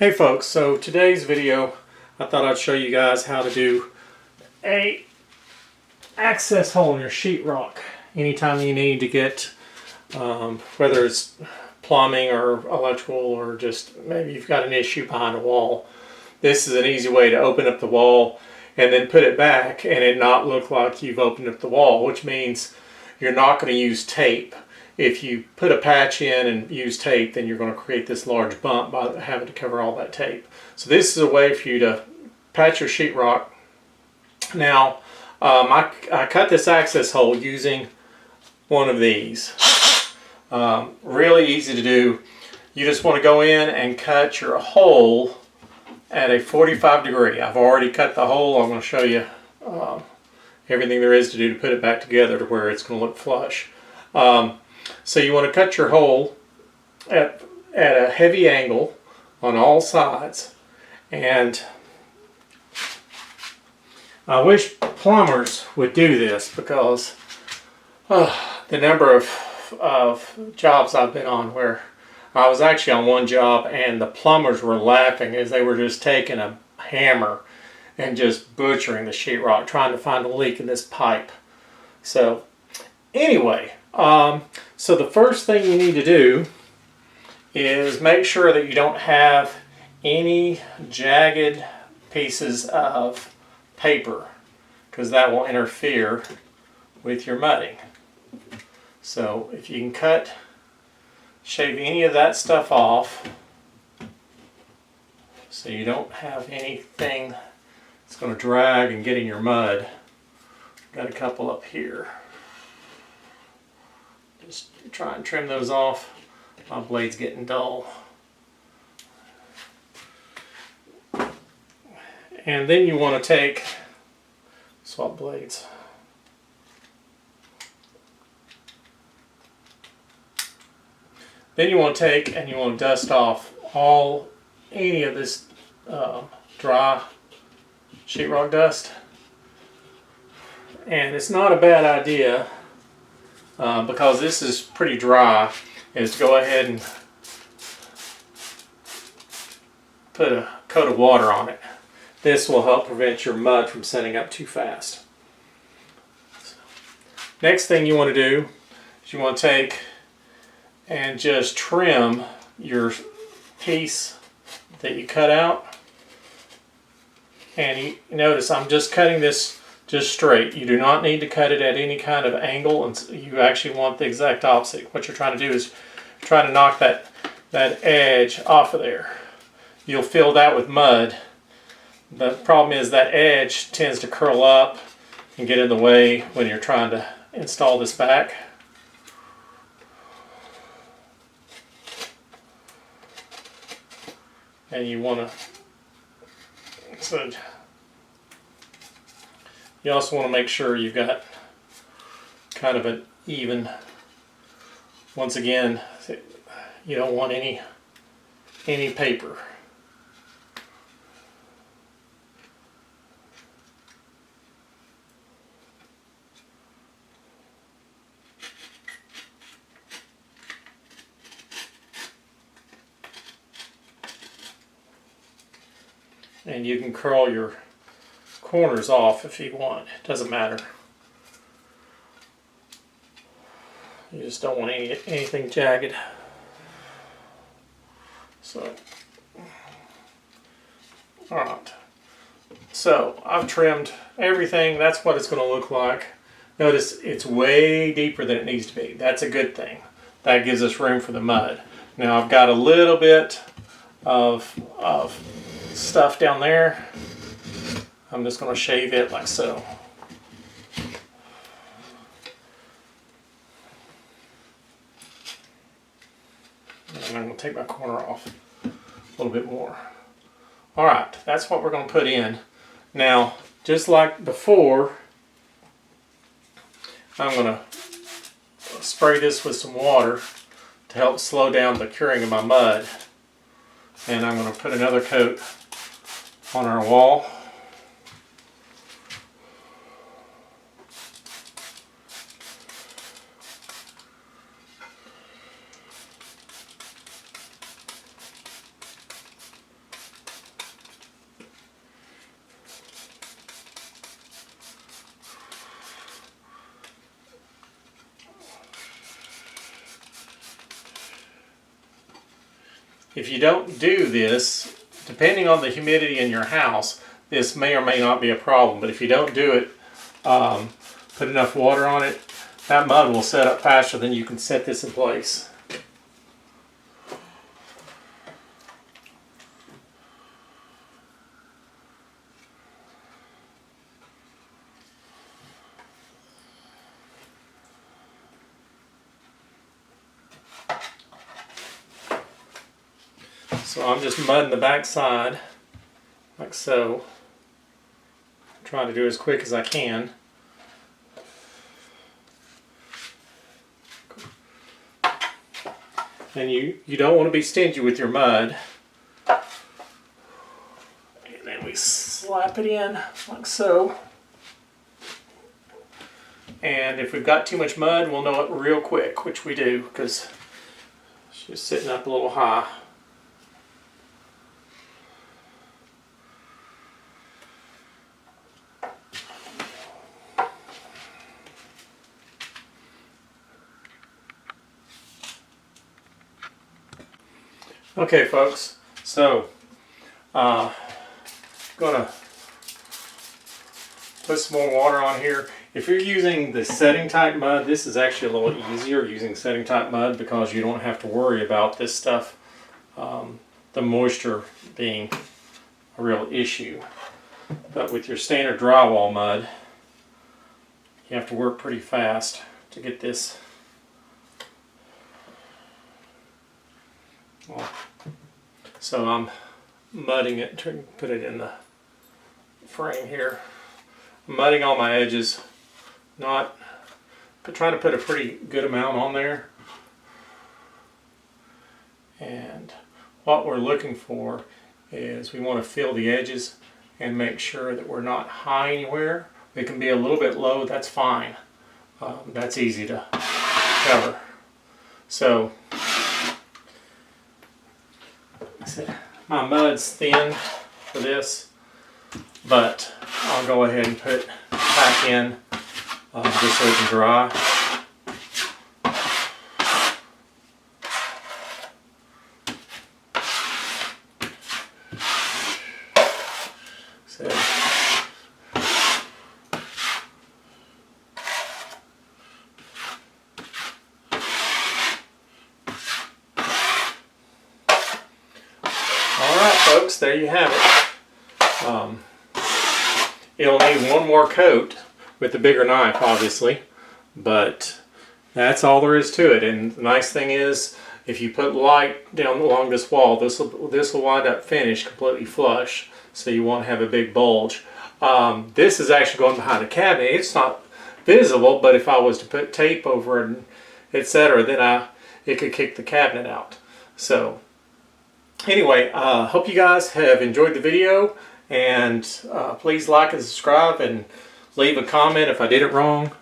Hey folks, so today's video I thought I'd show you guys how to do a access hole in your sheetrock anytime you need to get whether it's plumbing or electrical or just maybe you've got an issue behind a wall. This is an easy way to open up the wall and then put it back and it not look like you've opened up the wall, which means you're not going to use tape. If you put a patch in and use tape, then you're going to create this large bump by having to cover all that tape. So this is a way for you to patch your sheetrock. Now, I cut this access hole using one of these. Really easy to do. You just want to go in and cut your hole at a 45 degree. I've already cut the hole. I'm going to show you everything there is to do to put it back together to where it's going to look flush. So you want to cut your hole at a heavy angle on all sides, and I wish plumbers would do this because the number of jobs I've been on where I was actually on one job and the plumbers were laughing as they were just taking a hammer and just butchering the sheetrock trying to find a leak in this pipe. So anyway, so the first thing you need to do is make sure that you don't have any jagged pieces of paper, because that will interfere with your mudding. So if you can shave any of that stuff off so you don't have anything that's going to drag and get in your mud. Got a couple up here. Just try and trim those off. My blade's getting dull. And then you want to swap blades. Then you want to dust off any of this dry sheetrock dust. And it's not a bad idea because this is pretty dry, is to go ahead and put a coat of water on it. This will help prevent your mud from setting up too fast. Next thing you want to do is you want to take and just trim your piece that you cut out. And you notice I'm just cutting this just straight. You do not need to cut it at any kind of angle, and you actually want the exact opposite. What you're trying to do is try to knock that edge off of there. You'll fill that with mud. The problem is that edge tends to curl up and get in the way when you're trying to install this back. And you want to, you also want to make sure you've got kind of an even, once again, you don't want any paper. And you can curl your corners off if you want. It doesn't matter. You just don't want anything jagged. So, alright. So, I've trimmed everything. That's what it's going to look like. Notice it's way deeper than it needs to be. That's a good thing. That gives us room for the mud. Now, I've got a little bit of stuff down there. I'm just going to shave it like so. And I'm going to take my corner off a little bit more. Alright, that's what we're going to put in. Now, just like before, I'm going to spray this with some water to help slow down the curing of my mud. And I'm going to put another coat on our wall. if you don't do this, depending on the humidity in your house, this may or may not be a problem. But if you don't do it, put enough water on it, that mud will set up faster than you can set this in place. So I'm just mudding the back side, like so. Trying to do as quick as I can. And you don't want to be stingy with your mud. And then we slap it in, like so. And if we've got too much mud, we'll know it real quick, which we do, because it's just sitting up a little high. Okay, folks, so gonna put some more water on here. If you're using the setting type mud, this is actually a little easier using setting type mud because you don't have to worry about this stuff, the moisture being a real issue. But with your standard drywall mud, you have to work pretty fast to get this. Well, so I'm mudding it to put it in the frame here. I'm mudding all my edges, not trying to put a pretty good amount on there. And what we're looking for is we want to fill the edges and make sure that we're not high anywhere. It can be a little bit low, that's fine. That's easy to cover. So my mud's thin for this, but I'll go ahead and put back in just so it can dry. So, alright folks, there you have it. It'll need one more coat with the bigger knife, obviously, but that's all there is to it. And the nice thing is, if you put light down along this wall, this will wind up finished completely flush, so you won't have a big bulge. This is actually going behind a cabinet. It's not visible, but if I was to put tape over it, etc., then it could kick the cabinet out. So anyway, hope you guys have enjoyed the video, and please like and subscribe and leave a comment if I did it wrong.